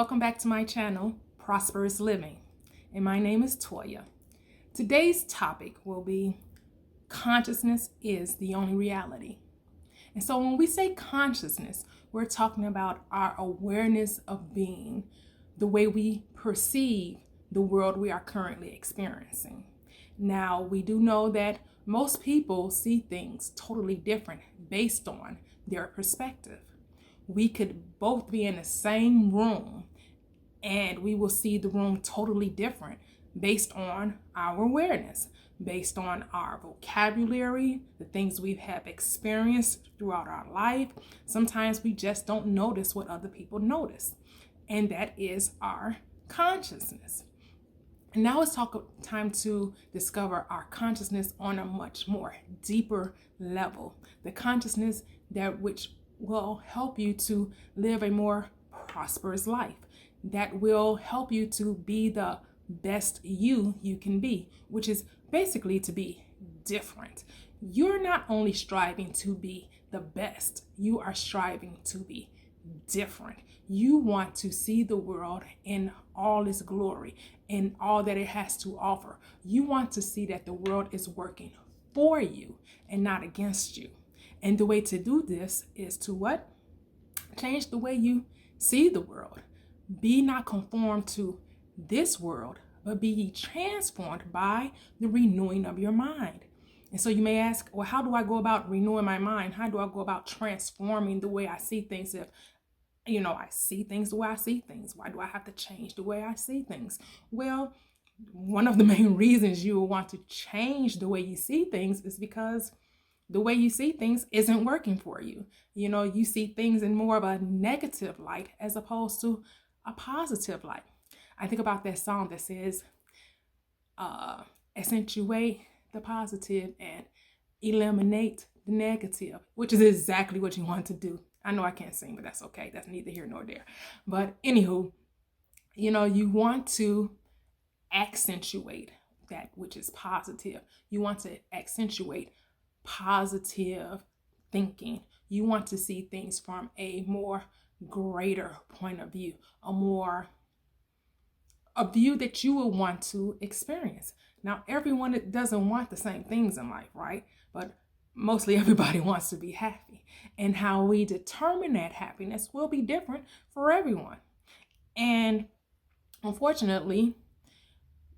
welcome back to my channel, Prosperous Living, and my name is Toya. Today's topic will be consciousness is the only reality. And so when we say consciousness, we're talking about our awareness of being, the way we perceive the world we are currently experiencing. Now, we do know that most people see things totally different based on their perspective. We could both be in the same room and we will see the room totally different based on our awareness, based on our vocabulary, the things we have experienced throughout our life. Sometimes we just don't notice what other people notice, and that is our consciousness. And now it's time to discover our consciousness on a much more deeper level, the consciousness that which will help you to live a more prosperous life, that will help you to be the best you can be, which is basically to be different. You're not only striving to be the best, you are striving to be different. You want to see the world in all its glory, in all that it has to offer. You want to see that the world is working for you and not against you. And the way to do this is to what? Change the way you see the world. Be not conformed to this world, but be ye transformed by the renewing of your mind. And so you may ask, well, how do I go about renewing my mind? How do I go about transforming the way I see things? If, I see things the way I see things, why do I have to change the way I see things? Well, one of the main reasons you will want to change the way you see things is because the way you see things isn't working for you. You see things in more of a negative light as opposed to a positive light. I think about that song that says, accentuate the positive and eliminate the negative, which is exactly what you want to do. I know I can't sing, but that's okay. That's neither here nor there. But anywho, you want to accentuate that which is positive. You want to accentuate positive thinking. You want to see things from a more greater point of view, a view that you will want to experience. Now, everyone doesn't want the same things in life, right? But mostly everybody wants to be happy. And how we determine that happiness will be different for everyone. And unfortunately,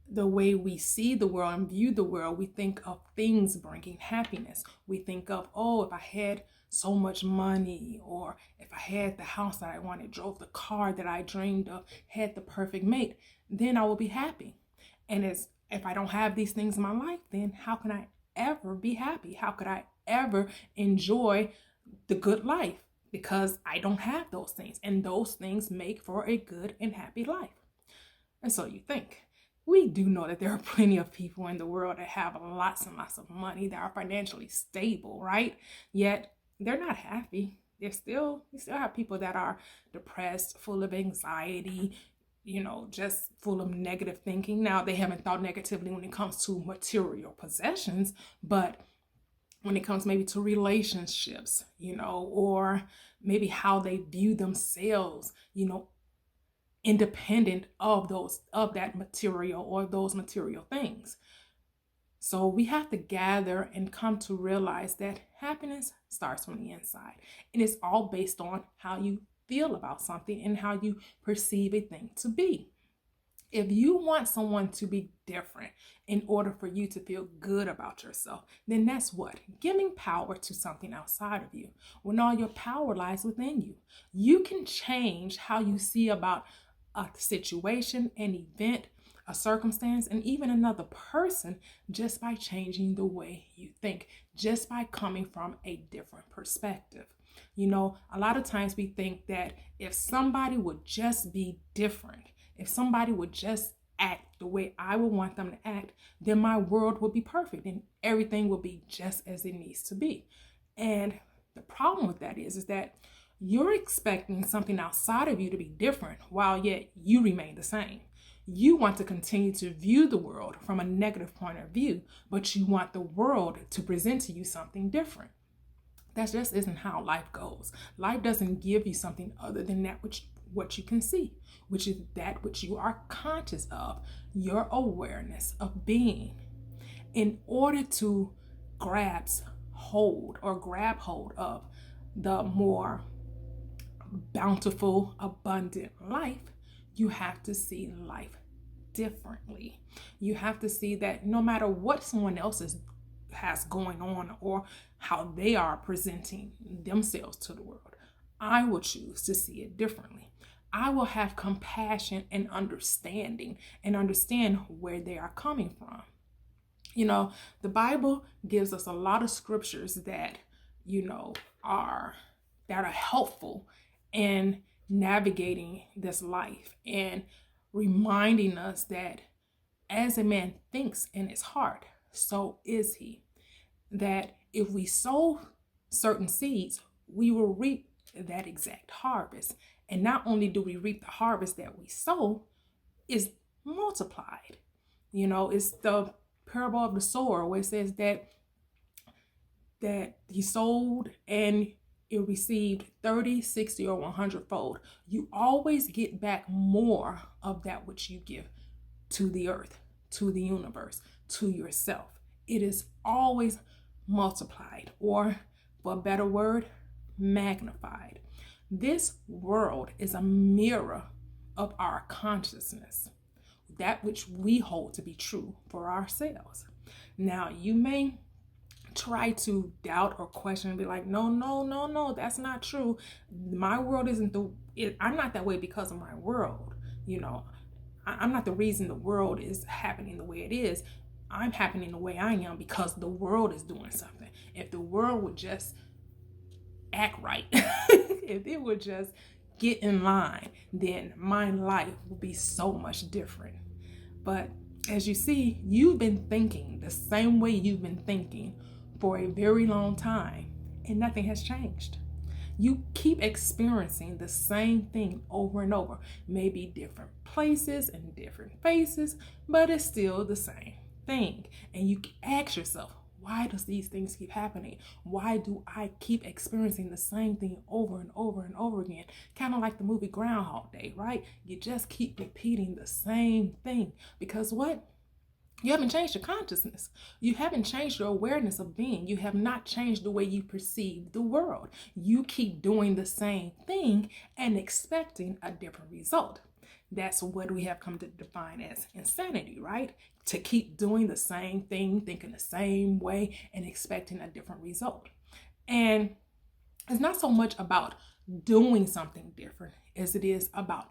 the way we see the world and view the world, we think of things bringing happiness. We think of, if I had so much money, or if I had the house that I wanted, drove the car that I dreamed of, had the perfect mate, then I will be happy. And if I don't have these things in my life, then how can I ever be happy? How could I ever enjoy the good life? Because I don't have those things, and those things make for a good and happy life. And so you think. We do know that there are plenty of people in the world that have lots and lots of money, that are financially stable, right? Yet they're not happy. We still have people that are depressed, full of anxiety, just full of negative thinking. Now, they haven't thought negatively when it comes to material possessions, but when it comes maybe to relationships, or maybe how they view themselves, independent of that material or those material things. So we have to gather and come to realize that happiness starts from the inside, and it's all based on how you feel about something and how you perceive a thing to be. If you want someone to be different in order for you to feel good about yourself, then that's what? Giving power to something outside of you, when all your power lies within you. You can change how you see about a situation, an event, a circumstance, and even another person just by changing the way you think, just by coming from a different perspective. A lot of times we think that if somebody would just be different, if somebody would just act the way I would want them to act, then my world would be perfect and everything will be just as it needs to be. And the problem with that is that you're expecting something outside of you to be different, while yet you remain the same. You want to continue to view the world from a negative point of view, but you want the world to present to you something different. That just isn't how life goes. Life doesn't give you something other than that which what you can see, which is that which you are conscious of, your awareness of being. In order to grab hold of the more bountiful, abundant life, you have to see life differently. You have to see that no matter what someone else has going on or how they are presenting themselves to the world, I will choose to see it differently. I will have compassion and understanding and understand where they are coming from. You know, the Bible gives us a lot of scriptures that, are helpful in navigating this life and reminding us that as a man thinks in his heart, so is he. That if we sow certain seeds, we will reap that exact harvest. And not only do we reap the harvest that we sow, is multiplied. It's the parable of the sower where it says that he sowed and it received 30, 60, or 100 fold. You always get back more of that which you give to the earth, to the universe, to yourself. It is always multiplied, or for a better word, magnified. This world is a mirror of our consciousness, that which we hold to be true for ourselves. Now, you may try to doubt or question and be like, no, that's not true. My world I'm not that way because of my world. I'm not the reason the world is happening the way it is. I'm happening the way I am because the world is doing something. If the world would just act right, if it would just get in line, then my life would be so much different. But as you see, you've been thinking the same way you've been thinking for a very long time, and nothing has changed. You keep experiencing the same thing over and over, maybe different places and different faces, but it's still the same thing. And you ask yourself, why does these things keep happening? Why do I keep experiencing the same thing over and over and over again? Kind of like the movie Groundhog Day, right? You just keep repeating the same thing because what? You haven't changed your consciousness. You haven't changed your awareness of being. You have not changed the way you perceive the world. You keep doing the same thing and expecting a different result. That's what we have come to define as insanity, right? To keep doing the same thing, thinking the same way, and expecting a different result. And it's not so much about doing something different as it is about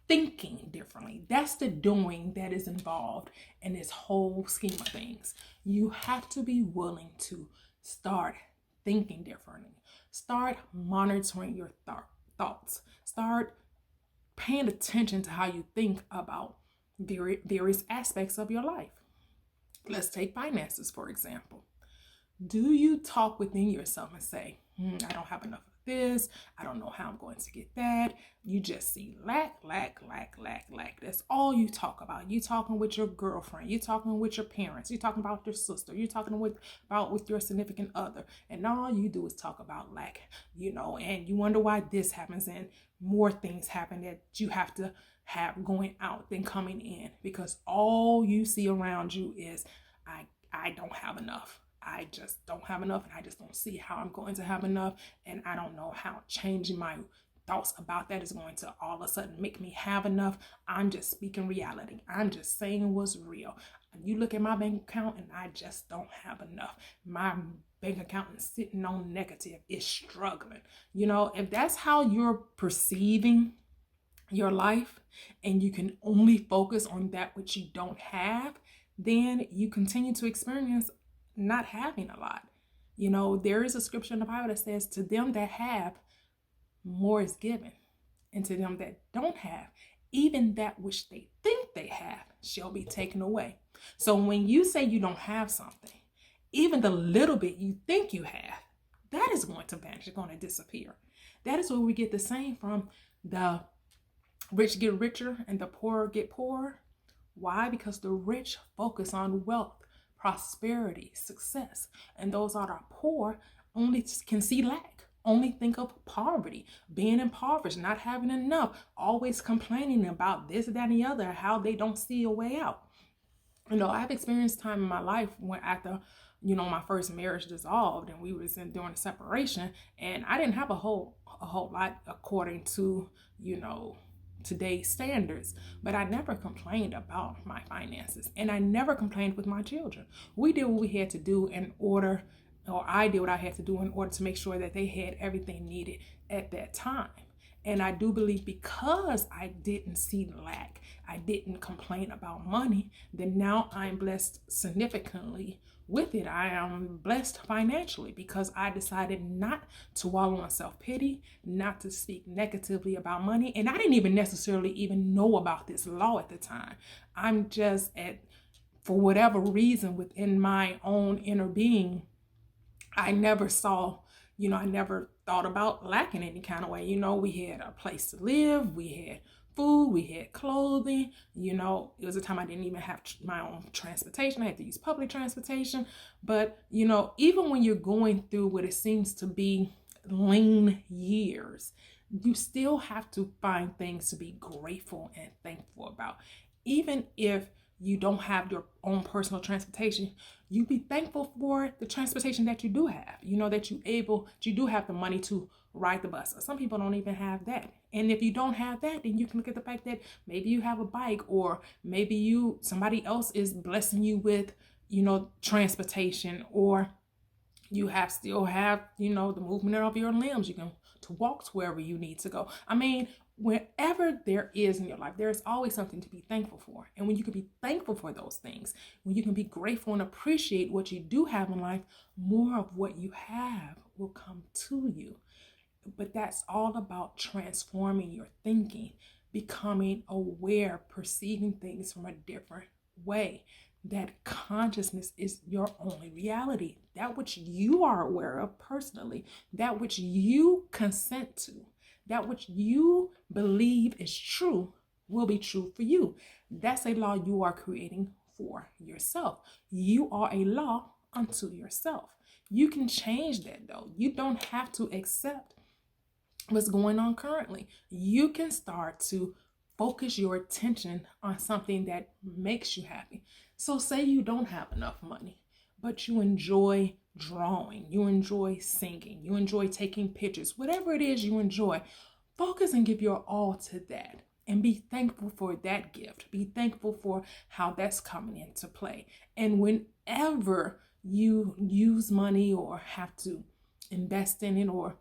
thinking differently. That's the doing that is involved in this whole scheme of things. You have to be willing to start thinking differently. Start monitoring your thoughts. Start paying attention to how you think about various aspects of your life. Let's take finances, for example. Do you talk within yourself and say, I don't have enough of this, I don't know how I'm going to get that? You just see lack. That's all you talk about. You talking with your girlfriend, you talking with your parents, you talking about your sister, you talking with your significant other, and all you do is talk about lack, and you wonder why this happens and more things happen that you have to have going out than coming in, because all you see around you is I don't have enough. I just don't have enough, and I just don't see how I'm going to have enough, and I don't know how changing my thoughts about that is going to all of a sudden make me have enough. I'm just speaking reality. I'm just saying what's real. You look at my bank account and I just don't have enough. My bank account is sitting on negative. It's struggling. If that's how you're perceiving your life and you can only focus on that which you don't have, then you continue to experience not having a lot. There is a scripture in the Bible that says, to them that have, more is given, and to them that don't have, even that which they think they have shall be taken away. So when you say you don't have something, even the little bit you think you have, that is going to vanish, it's going to disappear. That is where we get the saying from, the rich get richer and the poor get poorer. Why? Because the rich focus on wealth, prosperity, success, and those that are poor only can see lack only think of poverty, being impoverished, not having enough, always complaining about this, that, and the other, how they don't see a way out. I've experienced time in my life when after, my first marriage dissolved and we was during a separation, and I didn't have a whole lot according to, today's standards, but I never complained about my finances, and I never complained with my children. We did what we had to do in order, or I did what I had to do in order to make sure that they had everything needed at that time. And I do believe because I didn't see lack, I didn't complain about money, then now I'm blessed significantly with it. I am blessed financially because I decided not to wallow in self-pity, not to speak negatively about money. And I didn't even necessarily even know about this law at the time. I'm just for whatever reason within my own inner being, I never saw, I never thought about lacking any kind of way. We had a place to live, we had food, we had clothing. It was a time I didn't even have my own transportation. I had to use public transportation. But, even when you're going through what it seems to be lean years, you still have to find things to be grateful and thankful about. Even if you don't have your own personal transportation, you be thankful for the transportation that you do have. That you do have the money to ride the bus. Some people don't even have that. And if you don't have that, then you can look at the fact that maybe you have a bike, or maybe somebody else is blessing you with, transportation, or you still have, the movement of your limbs. You can to walk to wherever you need to go. I mean, wherever there is in your life, there is always something to be thankful for. And when you can be thankful for those things, when you can be grateful and appreciate what you do have in life, more of what you have will come to you. But that's all about transforming your thinking, becoming aware, perceiving things from a different way. That consciousness is your only reality. That which you are aware of personally, that which you consent to, that which you believe is true will be true for you. That's a law you are creating for yourself. You are a law unto yourself. You can change that though. You don't have to accept what's going on currently. You can start to focus your attention on something that makes you happy. So say you don't have enough money, but you enjoy drawing, you enjoy singing, you enjoy taking pictures, whatever it is you enjoy, focus and give your all to that. And be thankful for that gift. Be thankful for how that's coming into play. And whenever you use money or have to invest in it, or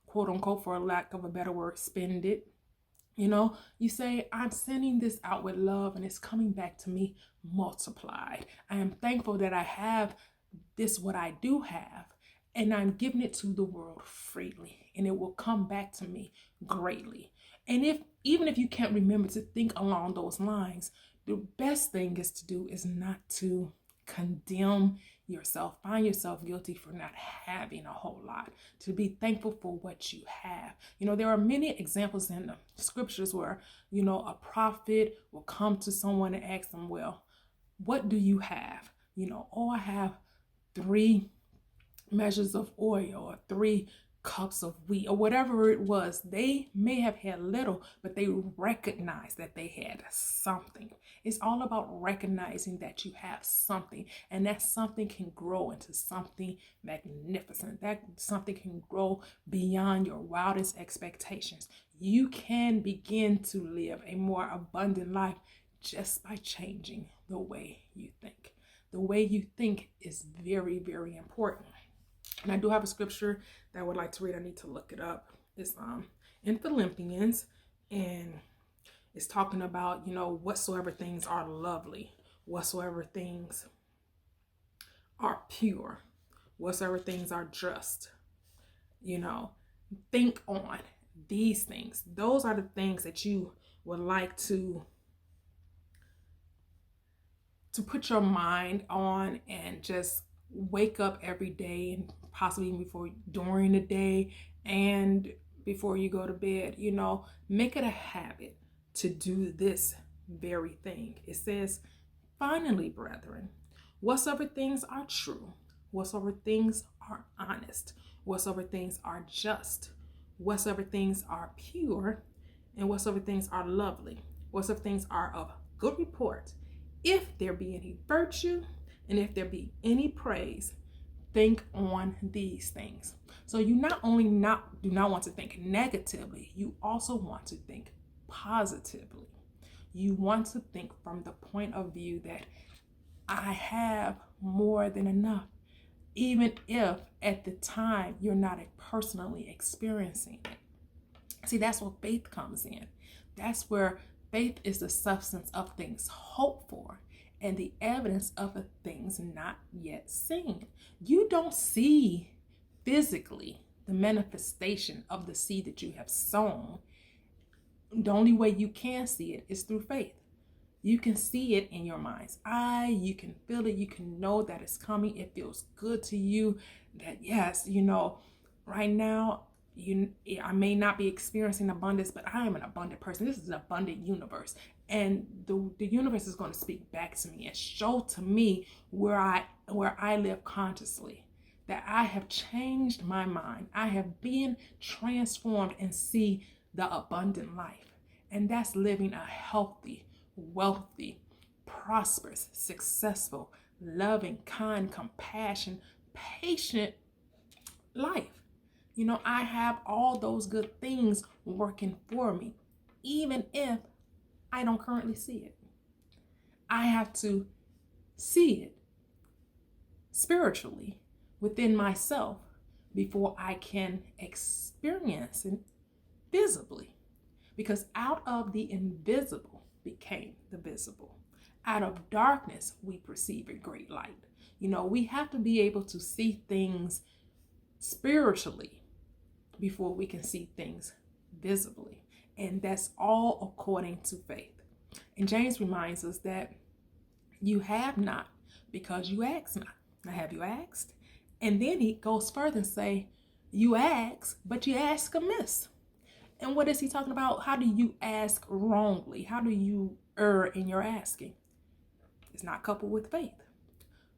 quote unquote, for lack of a better word, spend it, you say, I'm sending this out with love and it's coming back to me multiplied. I am thankful that I have this, what I do have, and I'm giving it to the world freely, and it will come back to me greatly. And even if you can't remember to think along those lines, the best thing is to do is not to condemn yourself, find yourself guilty for not having a whole lot, to be thankful for what you have. There are many examples in the scriptures where, a prophet will come to someone and ask them, well, what do you have? I have 3 measures of oil, or 3 cups of wheat, or whatever it was. They may have had little, but they recognized that they had something. It's all about recognizing that you have something, and that something can grow into something magnificent. That something can grow beyond your wildest expectations. You can begin to live a more abundant life just by changing the way you think. The way you think is very, very important. And I do have a scripture that I would like to read. I need to look it up. It's in Philippians, and it's talking about, whatsoever things are lovely, whatsoever things are pure, whatsoever things are just, think on these things. Those are the things that you would like to put your mind on, and just wake up every day, and possibly during the day and before you go to bed, make it a habit to do this very thing. It says, finally, brethren, whatsoever things are true, whatsoever things are honest, whatsoever things are just, whatsoever things are pure, and whatsoever things are lovely, whatsoever things are of good report, if there be any virtue and if there be any praise, think on these things. So you not only do not want to think negatively, you also want to think positively. You want to think from the point of view that I have more than enough, even if at the time you're not personally experiencing it. See, that's where faith comes in. That's where faith is the substance of things hoped for and the evidence of the things not yet seen. You don't see physically the manifestation of the seed that you have sown. The only way you can see it is through faith. You can see it in your mind's eye. You can feel it. You can know that it's coming. It feels good to you that, yes, right now, I may not be experiencing abundance, but I am an abundant person. This is an abundant universe. And the universe is going to speak back to me and show to me where I live consciously, that I have changed my mind. I have been transformed and see the abundant life. And that's living a healthy, wealthy, prosperous, successful, loving, kind, compassion, patient life. I have all those good things working for me, even if I don't currently see it. I have to see it spiritually within myself before I can experience it visibly. Because out of the invisible became the visible. Out of darkness, we perceive a great light. We have to be able to see things spiritually before we can see things visibly. And that's all according to faith. And James reminds us that you have not because you ask not. Now, have you asked? And then he goes further and say, you ask, but you ask amiss. And what is he talking about? How do you ask wrongly? How do you err in your asking? It's not coupled with faith.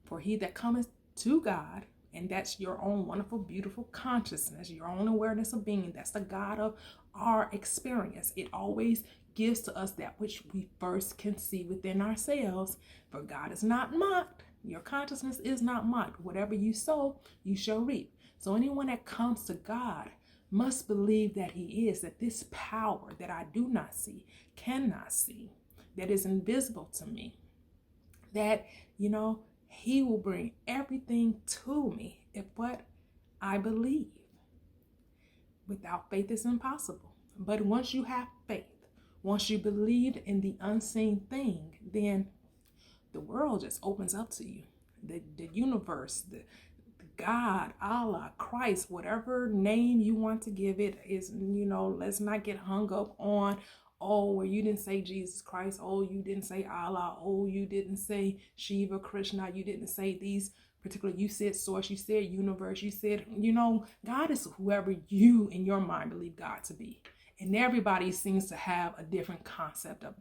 For he that cometh to God, and that's your own wonderful, beautiful consciousness, your own awareness of being, that's the God of our experience. It always gives to us that which we first can see within ourselves. For God is not mocked. Your consciousness is not mocked. Whatever you sow, you shall reap. So anyone that comes to God must believe that he is, that this power that I do not see, cannot see, that is invisible to me, that, he will bring everything to me if what I believe. Without faith, it's impossible. But once you have faith, once you believe in the unseen thing, then the world just opens up to you. The universe, the God, Allah, Christ, whatever name you want to give it is, let's not get hung up on, well, you didn't say Jesus Christ. Oh, you didn't say Allah. Oh, you didn't say Shiva, Krishna. You didn't say these particular, you said source, you said universe, you said, God is whoever you in your mind believe God to be. And everybody seems to have a different concept of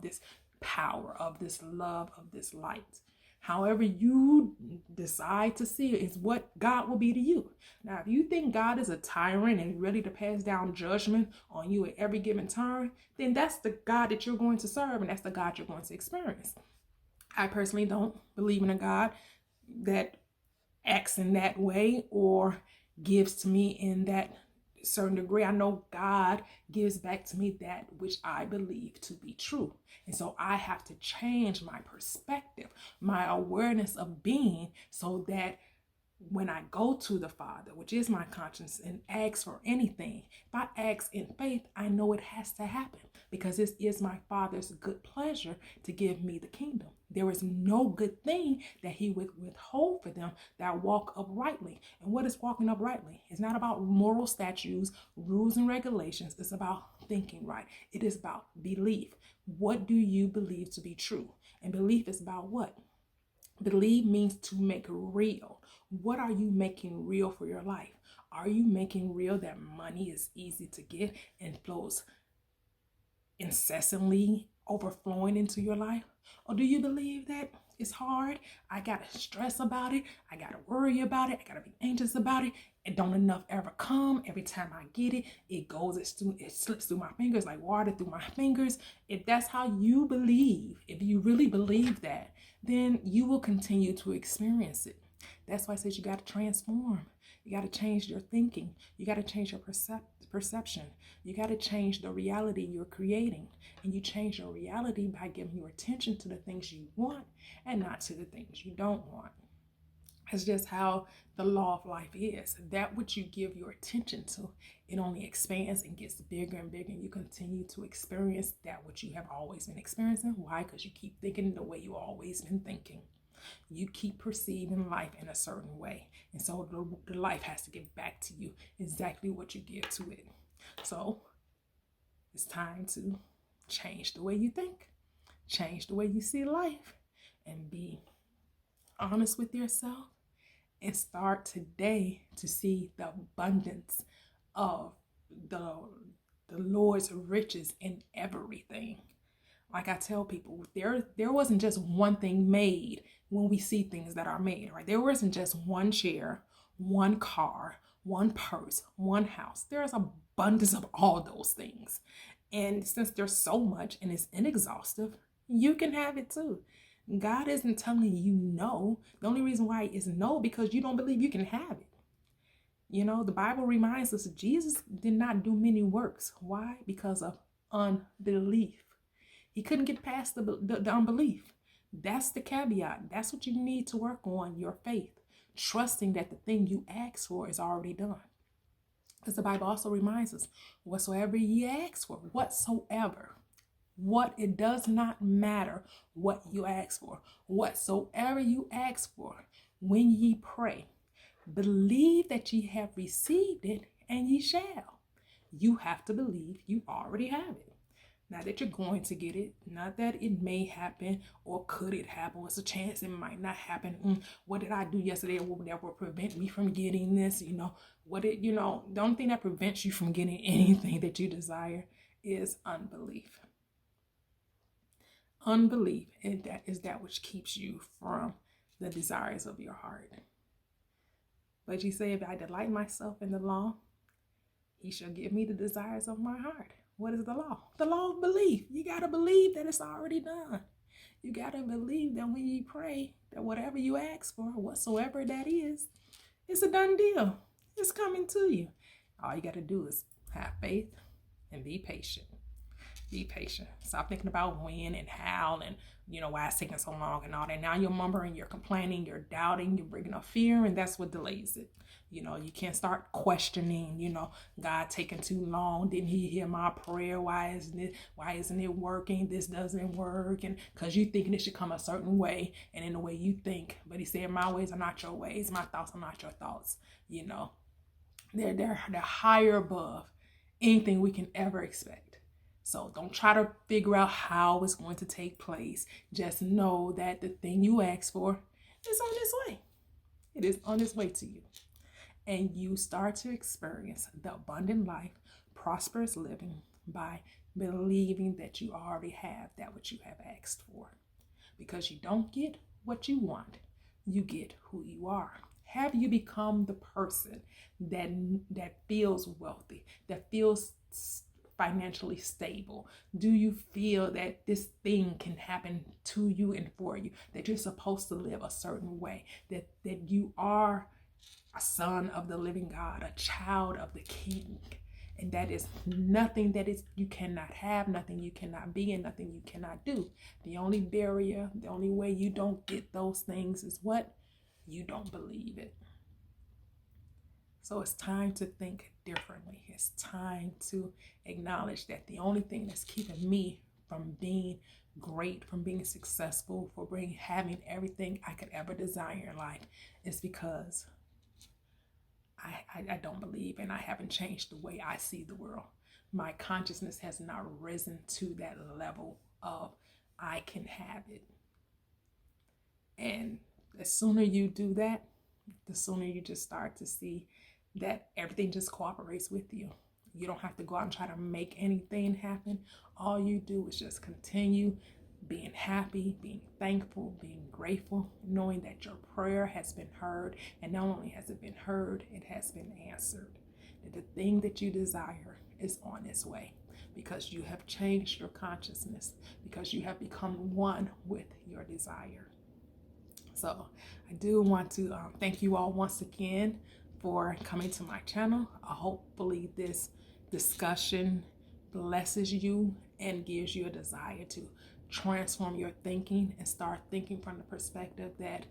this power, of this love, of this light. However you decide to see it is what God will be to you. Now, if you think God is a tyrant and ready to pass down judgment on you at every given turn, then that's the God that you're going to serve, and that's the God you're going to experience. I personally don't believe in a God that acts in that way or gives to me in that certain degree. I know God gives back to me that which I believe to be true. And so I have to change my perspective, my awareness of being, so that when I go to the Father, which is my conscience, and ask for anything, if I ask in faith, I know it has to happen, because this is my Father's good pleasure to give me the kingdom. There is no good thing that he would withhold for them that walk uprightly. And what is walking uprightly? It's not about moral statutes, rules, and regulations. It's about thinking right. It is about belief. What do you believe to be true? And belief is about what? Believe means to make real. What are you making real for your life? Are you making real that money is easy to get and flows incessantly overflowing into your life? Or do you believe that it's hard? I gotta stress about it. I gotta worry about it. I gotta be anxious about it. And don't enough ever come. Every time I get it, it slips through my fingers like water through my fingers. If that's how you believe, if you really believe that, then you will continue to experience it. That's why I said you got to transform. You got to change your thinking. You got to change your perception. You got to change the reality you're creating. And you change your reality by giving your attention to the things you want and not to the things you don't want. It's just how the law of life is. That which you give your attention to, it only expands and gets bigger and bigger, and you continue to experience that which you have always been experiencing. Why? Because you keep thinking the way you always been thinking. You keep perceiving life in a certain way. And so the life has to give back to you exactly what you give to it. So it's time to change the way you think, change the way you see life, and be honest with yourself. And start today to see the abundance of the Lord's riches in everything. Like I tell people, there wasn't just one thing made when we see things that are made, right? There wasn't just one chair, one car, one purse, one house. There's abundance of all those things. And since there's so much and it's inexhaustive, you can have it too. God isn't telling you no. The only reason why is no, because you don't believe you can have it. You know, the Bible reminds us Jesus did not do many works. Why? Because of unbelief. He couldn't get past the unbelief. That's the caveat. That's what you need to work on, your faith. Trusting that the thing you ask for is already done. Because the Bible also reminds us, whatsoever ye ask for, whatsoever. What it does not matter what you ask for. Whatsoever you ask for, when ye pray, believe that ye have received it, and ye shall. You have to believe you already have it. Not that you're going to get it, not that it may happen, or could it happen? What's a chance it might not happen? What did I do yesterday that will prevent me from getting this? The only thing that prevents you from getting anything that you desire is unbelief. Unbelief, and that is that which keeps you from the desires of your heart. But you say, if I delight myself in the law, he shall give me the desires of my heart. What is the law? The law of belief. You got to believe that it's already done. You got to believe that when you pray, that whatever you ask for, whatsoever that is, it's a done deal. It's coming to you. All you got to do is have faith and be patient. Be patient. Stop thinking about when and how and why it's taking so long and all that. Now you're mumbling, you're complaining, you're doubting, you're bringing up fear, and that's what delays it. You can't start questioning, God taking too long. Didn't he hear my prayer? Why isn't it working? This doesn't work. And because you thinking it should come a certain way and in the way you think. But he said, my ways are not your ways. My thoughts are not your thoughts. They're higher above anything we can ever expect. So don't try to figure out how it's going to take place. Just know that the thing you ask for is on its way. It is on its way to you. And you start to experience the abundant life, prosperous living by believing that you already have that which you have asked for. Because you don't get what you want, you get who you are. Have you become the person that feels wealthy, that feels financially stable? Do you feel that this thing can happen to you and for you, that you're supposed to live a certain way, that you are a son of the living God, a child of the King, and that is nothing you cannot have, nothing you cannot be, and nothing you cannot do? The only barrier, the only way you don't get those things is what? You don't believe it. So it's time to think differently. It's time to acknowledge that the only thing that's keeping me from being great, from being successful, having everything I could ever desire in life is because I don't believe, and I haven't changed the way I see the world. My consciousness has not risen to that level of I can have it. And the sooner you do that, the sooner you just start to see that everything just cooperates with you. You don't have to go out and try to make anything happen. All you do is just continue being happy, being thankful, being grateful, knowing that your prayer has been heard. And not only has it been heard, it has been answered. That the thing that you desire is on its way, because you have changed your consciousness, because you have become one with your desire. So I do want to thank you all once again for coming to my channel. Hopefully this discussion blesses you and gives you a desire to transform your thinking and start thinking from the perspective that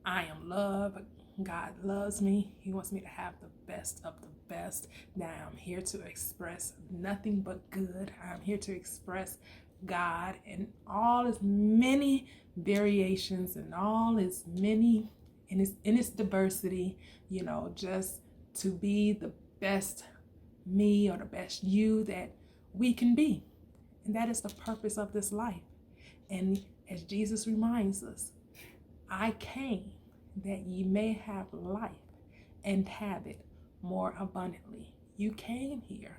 I am loved. God loves me. He wants me to have the best of the best. Now I'm here to express nothing but good. I'm here to express God in all his many variations and all his many in its diversity, just to be the best me or the best you that we can be. And that is the purpose of this life. And as Jesus reminds us, I came that ye may have life and have it more abundantly. You came here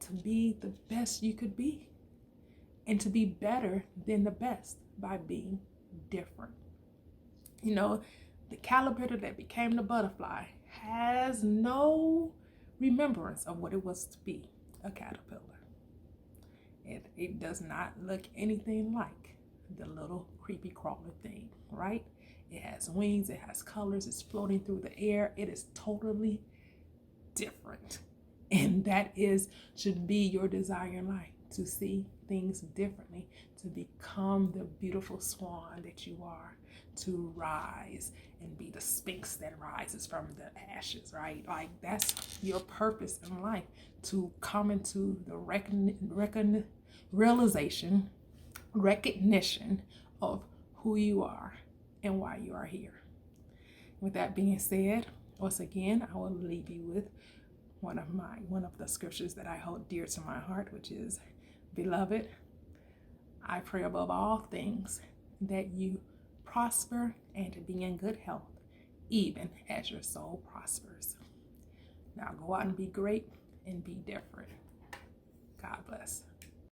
to be the best you could be and to be better than the best by being different. The caterpillar that became the butterfly has no remembrance of what it was to be a caterpillar. It does not look anything like the little creepy crawler thing, right? It has wings, it has colors, it's floating through the air. It is totally different. And that should be your desire in life, to see things differently, to become the beautiful swan that you are, to rise and be the sphinx that rises from the ashes, right? Like, that's your purpose in life, to come into the recognition of who you are and why you are here. With that being said, once again, I will leave you with one of the scriptures that I hold dear to my heart, which is, beloved, I pray above all things that you prosper and to be in good health, even as your soul prospers. Now go out and be great and be different. God bless.